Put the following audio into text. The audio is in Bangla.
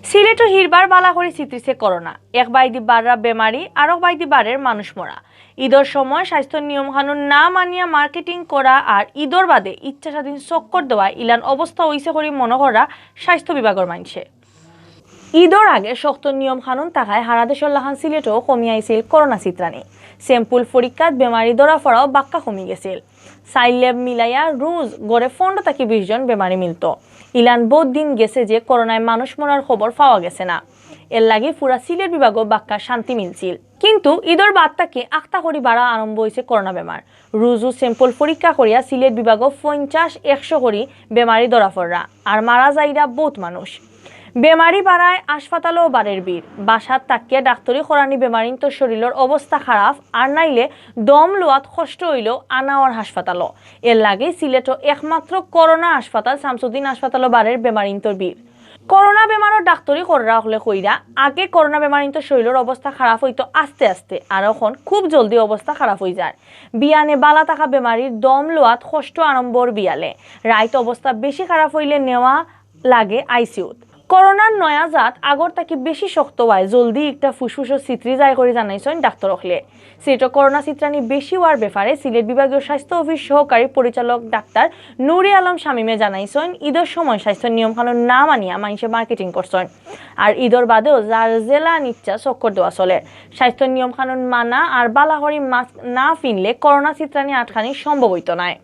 সিলেট হিরবার বালাহরি চিত্রিছে করোনা এক বাইদি বাররা বেমারি আর এক বাইদি বারের মানুষ মরা ঈদের সময় স্বাস্থ্য নিয়ম কানুন না মানিয়া মার্কেটিং করা আর ঈদর বাদে ইচ্ছা স্বাধীন চক্কর দেওয়া ইলান অবস্থা হইছে করি মনে করা স্বাস্থ্য বিভাগের মানছে। ঈদর আগে শক্ত নিয়ম কানুন থাকায় সারা দেশের লাহান সিলেটও কমিয়াইছিল করোনা চিত্রানি। স্যাম্পল পরীক্ষাত বেমারি ধরা পড়াও বাক্কা কমি গেছিল। চাইল ল্যাব মিলাইয়া রোজ গড়ে 15 থেকে 20 জন বেমারি মিলত। ইলান বহুত দিন গেছে যে করোনায় মানুষ মরার খবর পাওয়া গেছে না। এর লাগে পুরা সিলেট বিভাগও বাক্কা শান্তি মিলছিল। কিন্তু ঈদর বাদ থেকে আখতা করি বাড়া আরম্ভ হয়েছে করোনা বেমার। রোজও স্যাম্পল পরীক্ষা করিয়া সিলেট বিভাগও 50-100 করি বেমারি ধরা পড়া আর মারা যাইরা বহুত মানুষ। বেমারি বাড়ায় হাসপাতালও বাড়ের বীর। বাসাত তাকিয়া ডাক্তারি করানি বেমারিন তো শরীরের অবস্থা খারাপ আর নাইলে দম লোয়াত কষ্ট হইলেও আনাওয়ার হাসপাতালও। এর লাগে সিলেটও একমাত্র করোনা হাসপাতাল শামসুদ্দিন হাসপাতালও বাড়ের বেমারিন তোর বীর। করোনা বেমারের ডাক্তারি করা হলে কইরা আগে করোনা বেমারিন তো শরীরের অবস্থা খারাপ হইতো আস্তে আস্তে আর এখন খুব জলদি অবস্থা খারাপ হয়ে যায়। বিয়ানে বালা থাকা বেমারির দম লোয়াত কষ্ট আরম্ভর বিয়ালে রাইত অবস্থা বেশি খারাপ হইলে নেওয়া লাগে আইসিউত। করোনার নয়া জাত আগর তাকে বেশি শক্ত হয় জলদি একটা ফুসফুসও চিত্রি যায় করে জানাইছেন ডাক্তার হলে। সিলেটে করোনা চিত্রানি বেশি হওয়ার ব্যাপারে সিলেট বিভাগীয় স্বাস্থ্য অফিস সহকারী পরিচালক ডাক্তার নুরি আলম শামীমে জানাইছেন ঈদের সময় স্বাস্থ্য নিয়ম কানুন না মানিয়া মানুষে মার্কেটিং করছেন আর ঈদের বাদেও যার জেলা নিচ্ছা চক্কর দেওয়া চলে। স্বাস্থ্য নিয়ম কানুন মানা আর বালাহরি মাস্ক না ফিনলে করোনা চিত্রানি আটখানি সম্ভব হইতো নয়।